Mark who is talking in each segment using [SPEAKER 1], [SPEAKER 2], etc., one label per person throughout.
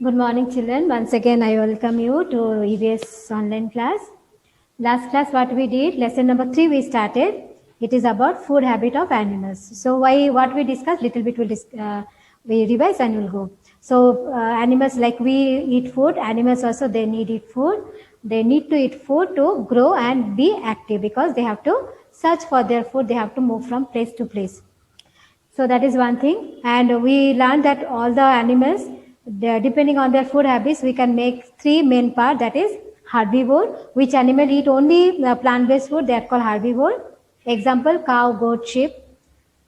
[SPEAKER 1] Good morning, children. Once again, I welcome you to EVS online class. Last class, what we did, lesson number 3, we started. It is about food habit of animals. So, what we discussed, little bit we revise and we'll go. So, animals like we eat food, animals also they need eat food. They need to eat food to grow and be active because they have to search for their food. They have to move from place to place. So that is one thing. And we learned that all the animals, depending on their food habits, we can make 3 main parts. That is herbivore, which animal eat only plant-based food, they are called herbivore. Example, cow, goat, sheep.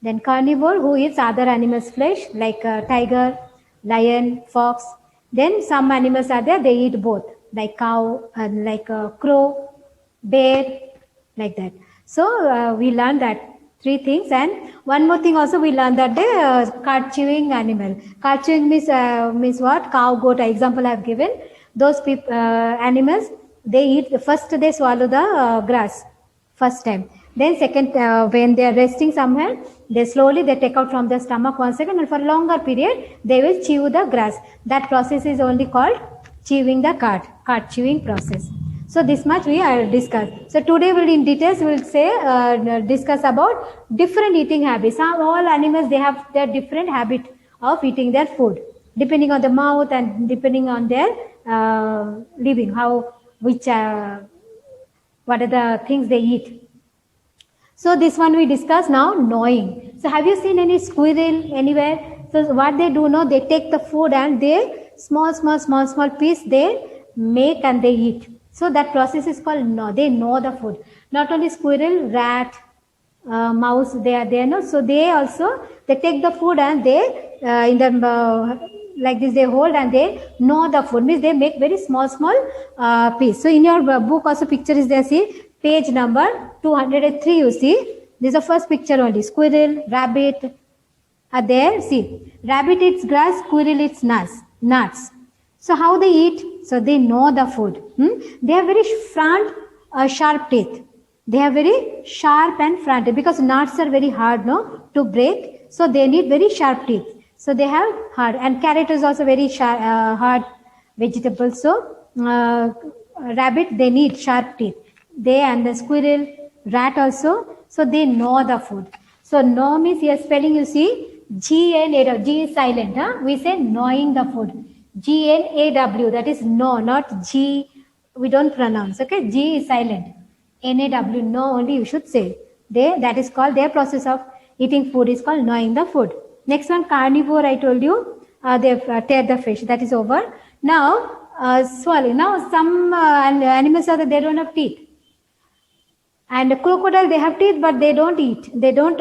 [SPEAKER 1] Then carnivore, who eats other animals' flesh, like tiger, lion, fox. Then some animals are there, they eat both, like cow, like crow, bear, like that. So we learned that 3 things. And one more thing also we learned that the cud chewing animal. Cud chewing means what? Cow, goat, example I have given. Those animals, they eat, first they swallow the grass, first time. Then second, when they are resting somewhere, they slowly they take out from their stomach 1 second, and for a longer period, they will chew the grass. That process is only called chewing the cud chewing process. So this much we are discuss. So today we'll in details we'll say discuss about different eating habits. All animals they have their different habit of eating their food depending on the mouth and depending on their living, how which what are the things they eat. So this one we discuss now, gnawing. So have you seen any squirrel anywhere? So what they do now, they take the food and they small piece they make and they eat. So that process is called gnaw. They gnaw the food. Not only squirrel, rat, mouse, they are there. No? So they also, they take the food and they, in the, like this they hold and they gnaw the food. Means they make very small piece. So in your book also picture is there, see, page number 203 you see. This is the first picture only. Squirrel, rabbit are there. See, rabbit eats grass, squirrel eats nuts. So how they eat? So they know the food. They have very front, sharp teeth. They have very sharp and front teeth because nuts are very hard, no, to break. So they need very sharp teeth. So they have hard, and carrot is also very sharp, hard vegetable. So rabbit they need sharp teeth. They and the squirrel, rat also. So they know the food. So gnaw means here spelling you see G-N-A-W. G is silent. Huh? We say gnawing the food. G-N-A-W. That is gnaw, not G. We don't pronounce. Okay. G is silent. N-A-W. Gnaw only you should say. That is called their process of eating food is called gnawing the food. Next one, carnivore. I told you they tear the fish. That is over. Now swallow. Now some animals are that they don't have teeth. And crocodile, they have teeth, but they don't eat. They don't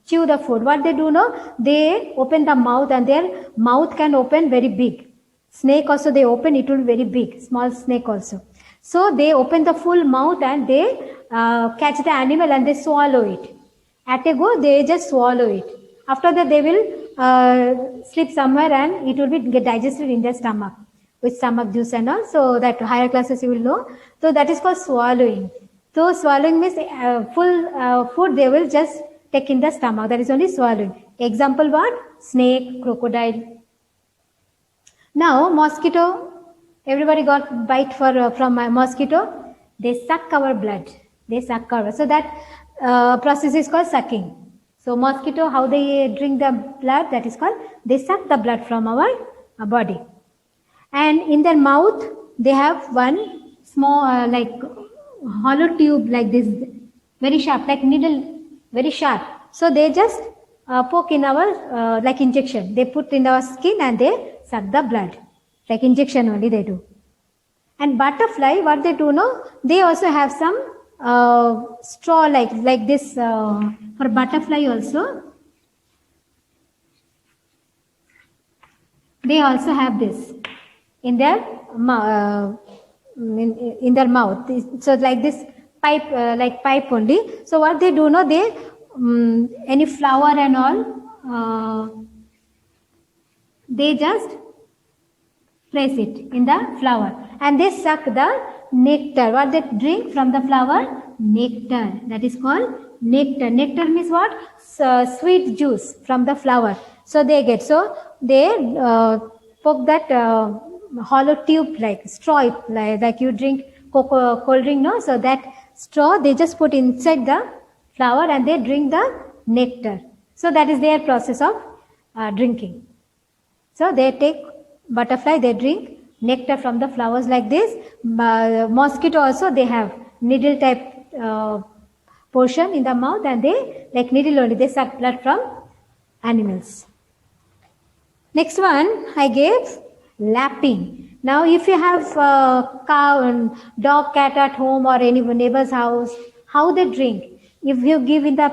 [SPEAKER 1] chew the food. What they do now, they open the mouth and their mouth can open very big. Snake also they open, it will be very big. Small snake also. So they open the full mouth and they catch the animal and they swallow it. At a go, they just swallow it. After that, they will sleep somewhere and it will be get digested in their stomach with stomach juice and all. So that higher classes you will know. So that is called swallowing. So swallowing means full food they will just take in the stomach. That is only swallowing. Example what? Snake, crocodile. Now mosquito. Everybody got bite from a mosquito. They suck our blood. They suck our. So that process is called sucking. So mosquito, how they drink the blood? That is called they suck the blood from our body. And in their mouth they have one small like hollow tube like this, very sharp, like needle, very sharp. So they just poke in our like injection. They put in our skin and they suck the blood, like injection only they do. And butterfly, what they do now, they also have some straw like this for butterfly also. They also have this in their in their mouth. So like this pipe, like pipe only. So what they do now, they any flower and all, they just place it in the flower and they suck the nectar. What they drink from the flower? Nectar. That is called nectar. Nectar means what? Sweet juice from the flower. So they get. So they poke that hollow tube like straw, like you drink cold drink, no? So that straw they just put inside the flower and they drink the nectar. So that is their process of drinking. So they take butterfly, they drink nectar from the flowers like this. Mosquito also, they have needle type portion in the mouth, and they like needle only, they suck blood from animals. Next one I gave lapping. Now if you have cow and dog, cat at home or any neighbor's house, how they drink? If you give in the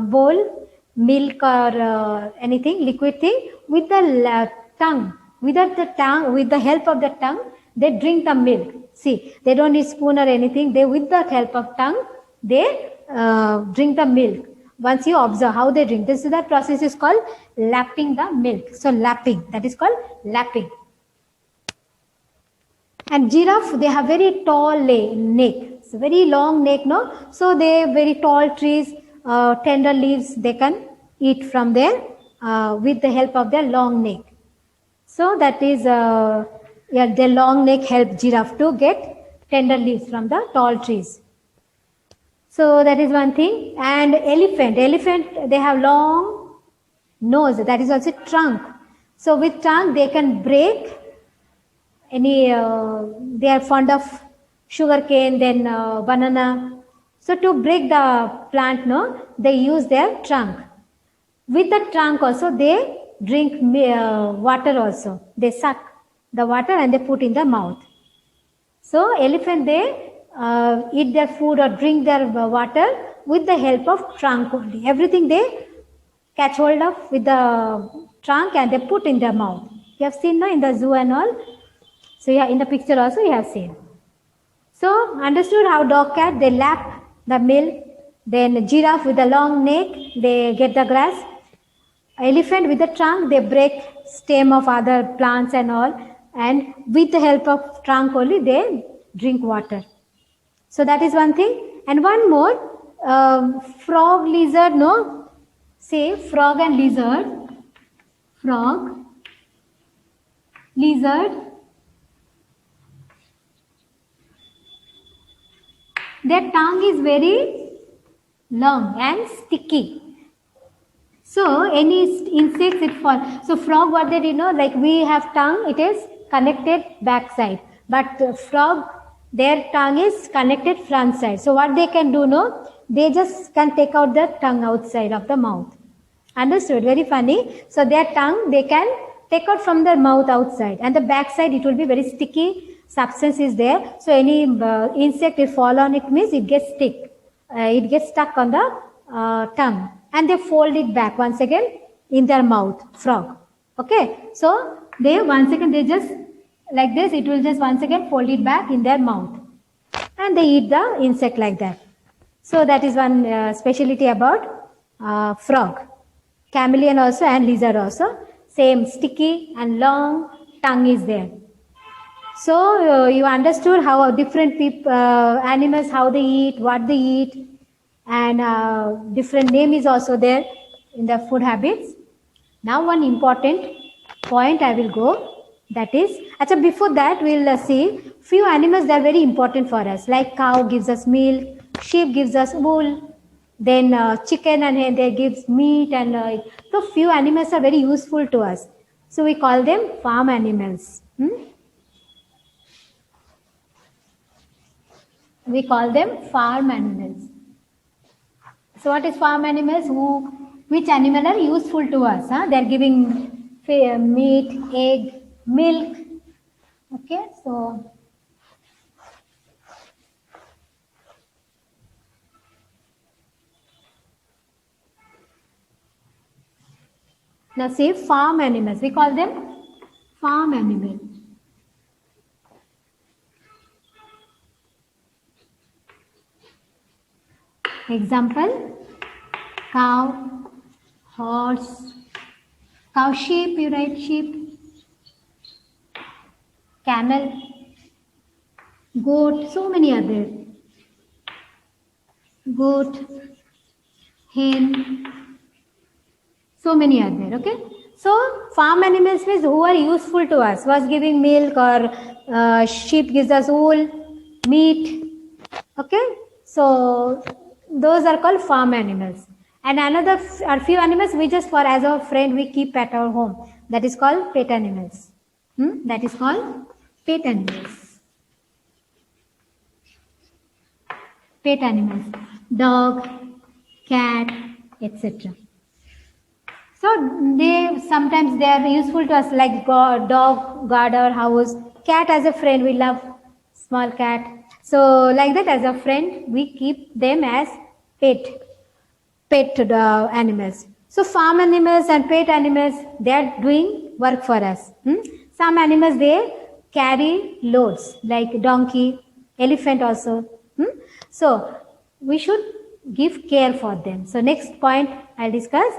[SPEAKER 1] bowl milk or anything liquid thing, with the tongue, without the tongue, with the help of the tongue, they drink the milk. See, they don't need spoon or anything. They, with the help of tongue, they drink the milk. Once you observe how they drink, this is the process is called lapping the milk. So lapping, that is called lapping. And giraffe, they have very tall neck. It's a very long neck, no? So they have very tall trees, tender leaves, they can eat from there with the help of their long neck. So that is, yeah, their long neck helps giraffe to get tender leaves from the tall trees. So that is one thing. And elephant, they have long nose, that is also trunk. So with trunk they can break any, they are fond of sugar cane, then banana. So to break the plant, no, they use their trunk. With the trunk also they drink water also. They suck the water and they put in the mouth. So elephant, they eat their food or drink their water with the help of trunk only. Everything they catch hold of with the trunk and they put in their mouth. You have seen, no, in the zoo and all. So yeah, in the picture also you have seen. So understood how dog, cat, they lap the milk. Then giraffe with the long neck, they get the grass. Elephant with the trunk, they break stem of other plants and all. And with the help of trunk only, they drink water. So that is one thing. And one more, frog, lizard, no? Say frog and lizard. Frog, lizard. Their tongue is very long and sticky. So any insects it falls. So frog, what they do, know, like we have tongue, it is connected backside. But frog, their tongue is connected front side. So what they can do, no, they just can take out the tongue outside of the mouth. Understood? Very funny. So their tongue, they can take out from their mouth outside, and the backside it will be very sticky substance is there. So any insect it fall on it means it gets it gets stuck on the tongue, and they fold it back once again in their mouth. Frog. Okay. So they once again they just like this. It will just once again fold it back in their mouth, and they eat the insect like that. So that is one specialty about frog. Chameleon also and lizard also. Same sticky and long tongue is there. So you understood how different animals, how they eat, what they eat, and different name is also there in the food habits. Now one important point I will go, that is, actually before that we will see few animals that are very important for us, like cow gives us milk, sheep gives us wool, then chicken and hen, they gives meat, and so few animals are very useful to us. So we call them farm animals. We call them farm animals. So what is farm animals? Which animal are useful to us? They are giving meat, egg, milk. Okay, so now say farm animals. We call them farm animals. Example, cow, horse, cow, sheep, you write sheep, camel, goat, so many others. Goat, hen, so many are there, okay? So farm animals means who are useful to us, was giving milk, or sheep gives us wool, meat. Okay, so those are called farm animals. And another are few animals we just for as a friend we keep at our home, that is called pet animals. That is called pet animals. Pet animals, dog, cat, etc. So they sometimes they are useful to us, like dog guard our house, cat as a friend, we love small cat. So like that, as a friend we keep them as pet animals. So farm animals and pet animals, they are doing work for us. Some animals they carry loads, like donkey, elephant also. So we should give care for them. So next point I'll discuss,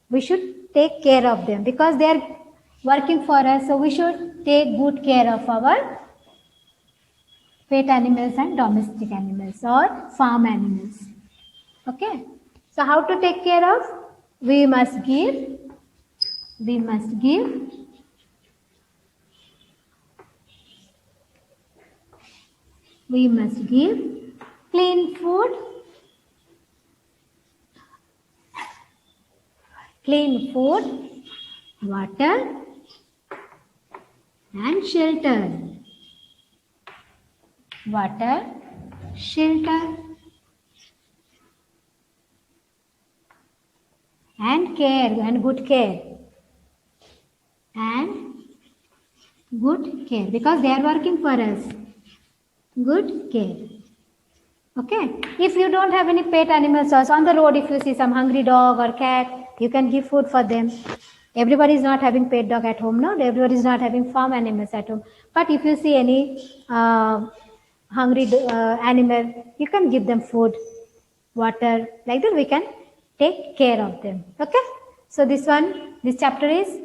[SPEAKER 1] we should take care of them because they are working for us. So we should take good care of our pet animals and domestic animals or farm animals. Okay, so how to take care of? We must give clean food, water and shelter. And care, and good care, because they are working for us. Good care. Okay, if you don't have any pet animals, also on the road if you see some hungry dog or cat, you can give food for them. Everybody is not having pet dog at home, no, everybody is not having farm animals at home, but if you see any hungry animal, you can give them food, water, like that we can take care of them. Okay, so this chapter is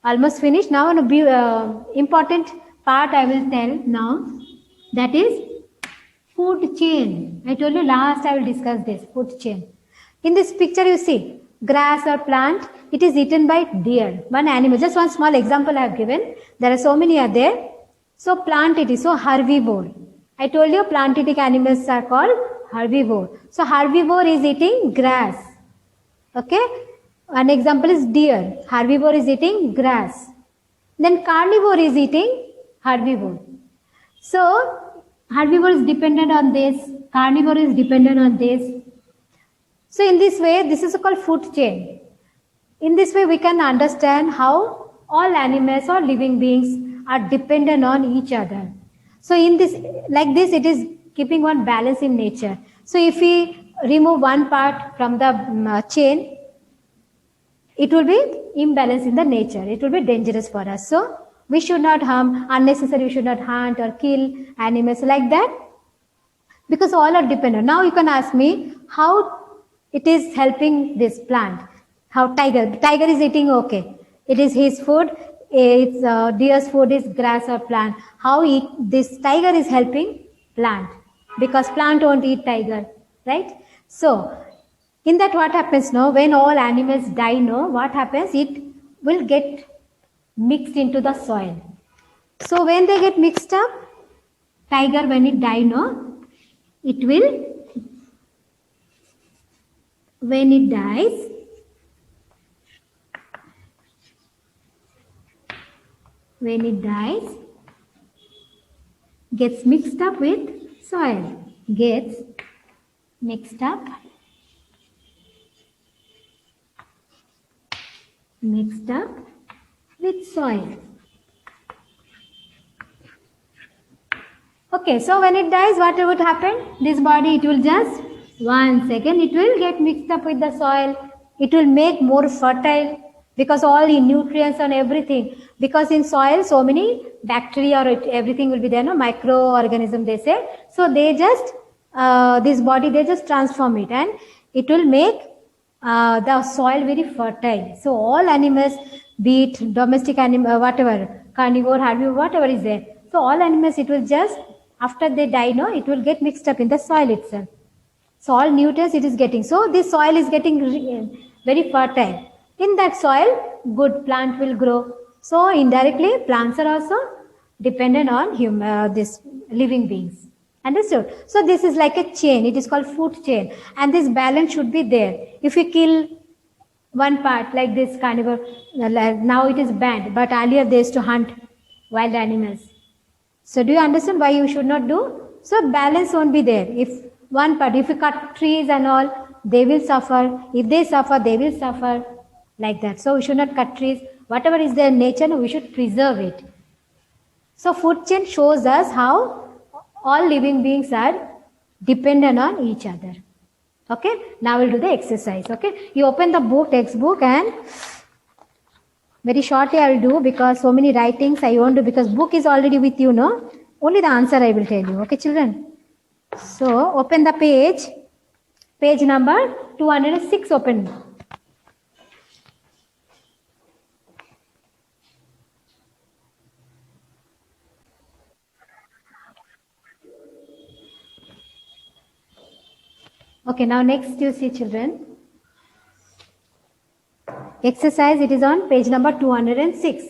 [SPEAKER 1] almost finished. Now an important part I will tell now, that is food chain. I told you last I will discuss this food chain. In this picture you see grass or plant, it is eaten by deer, one animal. Just one small example I have given, there are so many are there. So plant it is, so herbivore. I told you plant eating animals are called herbivore. So herbivore is eating grass. Okay, an example is deer, herbivore is eating grass. Then carnivore is eating herbivore. So herbivore is dependent on this, carnivore is dependent on this. So in this way, this is called food chain. In this way we can understand how all animals or living beings are dependent on each other. So in this, like this, it is keeping one balance in nature. So if we remove one part from the chain, it will be imbalance in the nature, it will be dangerous for us. So we should not harm unnecessary, we should not hunt or kill animals like that, because all are dependent. Now you can ask me how it is helping this plant. How tiger is eating, okay, it is his food, it's deer's food is grass or plant. How this tiger is helping plant, because plant won't eat tiger, right? So in that what happens now, when all animals die, no, what happens, it will get mixed into the soil. So when they get mixed up, tiger when it die, no, it will, when it dies, gets mixed up with soil, mixed up with soil. Okay, so when it dies, what would happen? This body, it will just, one second, it will get mixed up with the soil. It will make more fertile, because all the nutrients and everything, because in soil so many bacteria or everything will be there, no, microorganism they say. So they just, this body, they just transform it and it will make the soil very fertile. So all animals, be it domestic animal, whatever, carnivore, herbivore, whatever is there. So all animals, it will just, after they die, no, it will get mixed up in the soil itself. So all nutrients it is getting. So this soil is getting very fertile. In that soil, good plant will grow. So indirectly, plants are also dependent on this living beings. Understood? So this is like a chain. It is called food chain, and this balance should be there. If we kill one part like this carnivore, now it is banned, but earlier they used to hunt wild animals. So do you understand why you should not do? So balance won't be there. If one part, if you cut trees and all, they will suffer. If they suffer, they will suffer, like that. So we should not cut trees. Whatever is their nature, we should preserve it. So food chain shows us how all living beings are dependent on each other. Okay, now we'll do the exercise. Okay, you open the book, textbook, and very shortly I will do, because so many writings I won't do, because book is already with you, no? Only the answer I will tell you. Okay, children? So open the page number 206, open. Okay, now next you see, children. Exercise, it is on page number 206.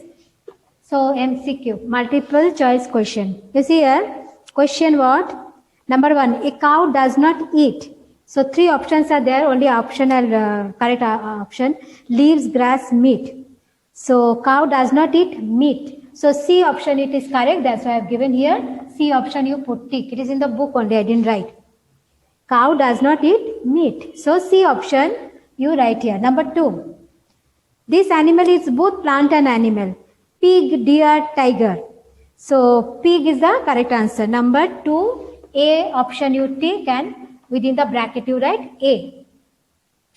[SPEAKER 1] So MCQ, multiple choice question. You see here, question what? Number 1, a cow does not eat. So 3 options are there, only optional, correct option. Leaves, grass, meat. So cow does not eat meat. So C option, it is correct. That's why I have given here. C option you put tick. It is in the book only, I didn't write. Cow does not eat meat. So C option you write here. Number 2. This animal is both plant and animal. Pig, deer, tiger. So pig is the correct answer. Number 2, A option you take, and within the bracket you write A.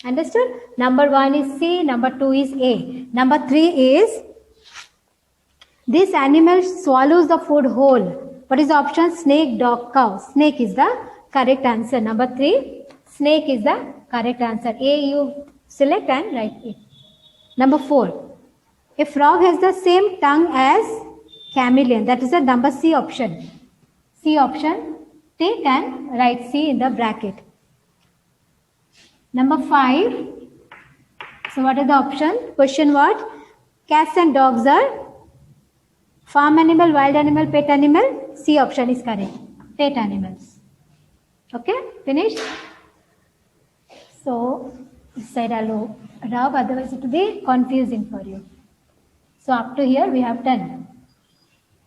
[SPEAKER 1] Understood? Number 1 is C. Number 2 is A. Number 3 is this animal swallows the food whole. What is the option? Snake, dog, cow. Snake is the correct answer. Number 3, snake is the correct answer. A you select and write it. Number 4, a frog has the same tongue as chameleon. That is the number C option. C option, take and write C in the bracket. Number 5, so what is the option? Question what? Cats and dogs are farm animal, wild animal, pet animal. C option is correct. Pet animals. Okay, finished? So, this side I'll rub, otherwise it will be confusing for you. So, up to here we have done.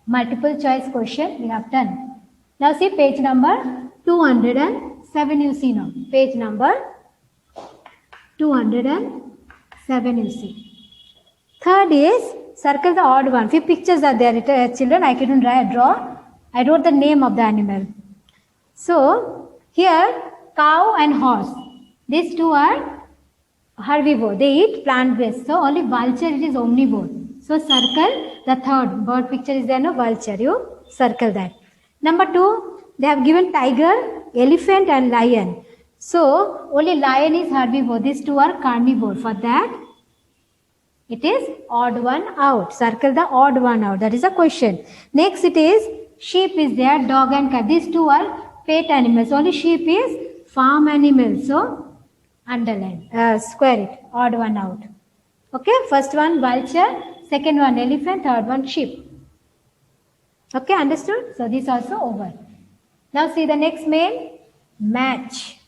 [SPEAKER 1] Multiple choice question we have done. Now see page number 207 you see now. Page number 207 you see. Third is circle the odd one. Few pictures are there. Children, I couldn't draw. I wrote the name of the animal. So, here cow and horse. These two are herbivore. They eat plant-based. So, only vulture, it is omnivore. So, circle the third. Bird picture is there, no vulture. You circle that. Number 2, they have given tiger, elephant and lion. So, only lion is herbivore. These two are carnivore. For that, it is odd one out. Circle the odd one out. That is a question. Next, it is sheep is there, dog and cat. These two are pet animals. Only sheep is farm animal. So, underline, square it, odd one out. Okay, first one vulture, second one elephant, third one sheep. Okay, understood? So, this also over. Now, see the next main, match.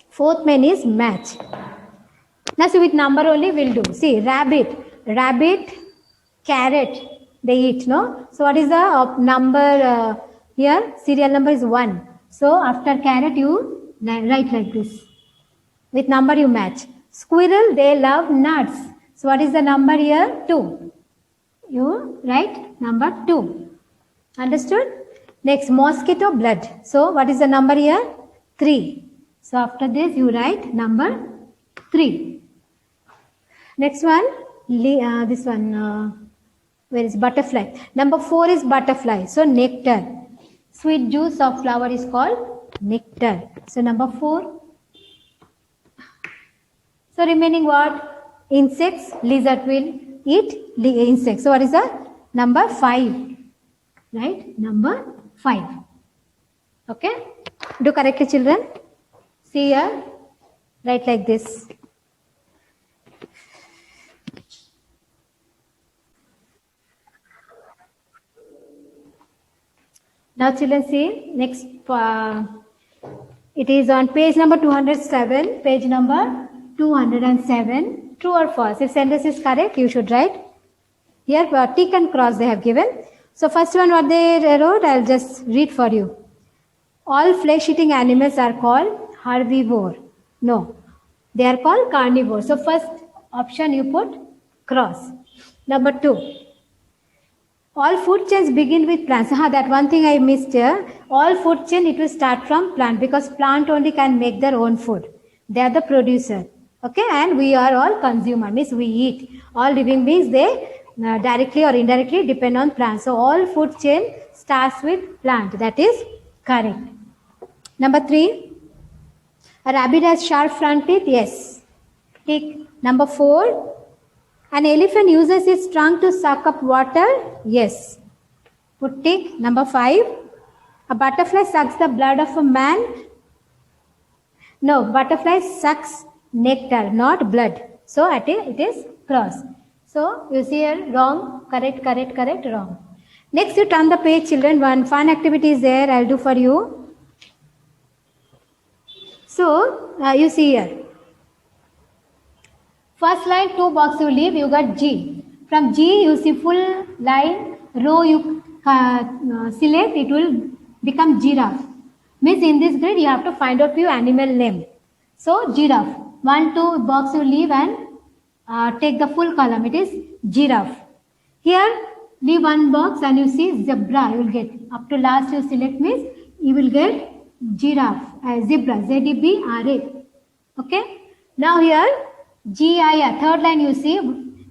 [SPEAKER 1] Fourth main is match. Now, see with number only we'll do. See, rabbit, carrot, they eat, no? So, what is the number here? Serial number is 1. So, after carrot, you write like this. With number you match. Squirrel, they love nuts. So, what is the number here? 2. You write number 2. Understood? Next, mosquito, blood. So, what is the number here? 3. So, after this, you write number 3. Next one, this one, where is butterfly? Number 4 is butterfly. So, nectar. Sweet juice of flower is called nectar. So, number 4. So, remaining what? Insects. Lizard will eat insects. So, what is the number 5? Right? Number 5. Okay? Do correctly, children. See here, write like this. Now children see, next, it is on page number 207, page number 207, true or false. If sentence is correct, you should write. Here, tick and cross they have given. So first one what they wrote, I'll just read for you. All flesh-eating animals are called herbivore. No, they are called carnivore. So first option you put cross. Number 2. All food chains begin with plants. That one thing I missed here. All food chain, it will start from plant because plant only can make their own food. They are the producer. Okay, and we are all consumer, means we eat. All living beings, they directly or indirectly depend on plants. So all food chain starts with plant. That is correct. Number 3. A rabbit has sharp front teeth. Yes. Tick. Number 4. An elephant uses its trunk to suck up water. Yes. Put tick. Number 5. A butterfly sucks the blood of a man. No, butterfly sucks nectar, not blood. So it is cross. So you see here wrong, correct, correct, correct, wrong. Next you turn the page children. One fun activity is there. I'll do for you. So you see here. First line 2 box you leave, you got G. From G you see full line, row you select, it will become giraffe. Means in this grid you have to find out few animal name. So giraffe. 1, 2 box you leave and take the full column. It is giraffe. Here leave one box and you see zebra. You will get up to last you select means you will get giraffe. Zebra. Z-E-B-R-A. Okay. Now here G-I-R. Third line you see.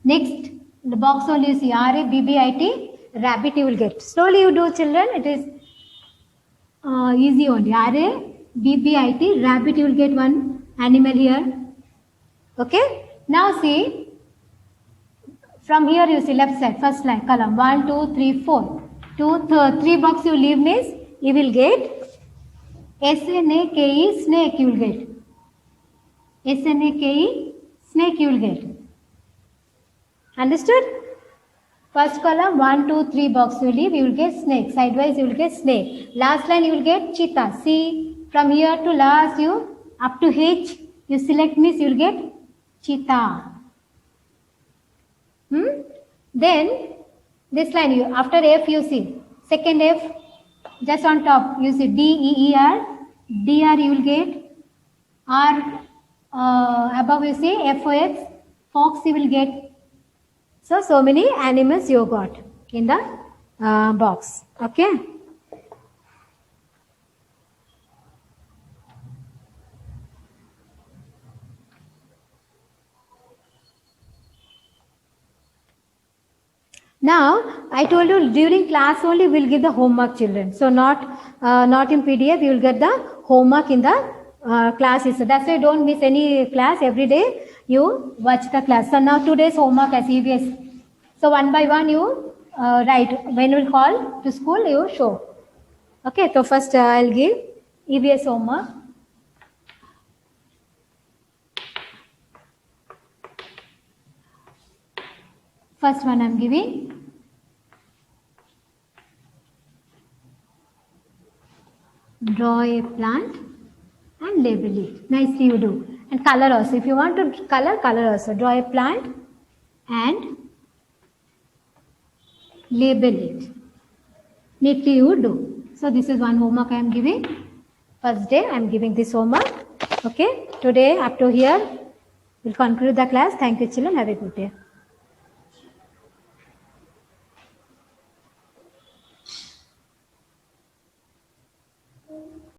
[SPEAKER 1] Next the box only you see R-A-B-B-I-T. Rabbit you will get. Slowly you do children. It is easy only. R-A-B-B-I-T. Rabbit you will get one animal here. Okay. Now see. From here you see left side. First line column. 1, 2, 3, 4. 3 box you leave means you will get S-N-A-K-E. Snake you will get. S-N-A-K-E. Snake you will get. Understood? First column 1, 2, 3 box you leave, you will get snake. Sidewise you will get snake. Last line you will get cheetah. See, from here to last you up to H you select means you will get cheetah. Then this line you after F you see second F just on top you see D-E-E-R. D-R you will get. R above you see F-O-X. Fox you will get. So many animals you got in the box. Okay. Now I told you during class only we'll give the homework children. So not in PDF. You will get the homework in the classes. So that's why don't miss any class. Every day you watch the class. So now today's homework as EVS. So one by one you write. When we'll call to school you show. Okay. So first I'll give EVS homework. First one I'm giving. Draw a plant and label it. Nicely you do. And color also. If you want to color also. Draw a plant and label it. Neatly you do. So this is one homework I am giving. First day I am giving this homework. Okay. Today up to here we'll conclude the class. Thank you children. Have a good day.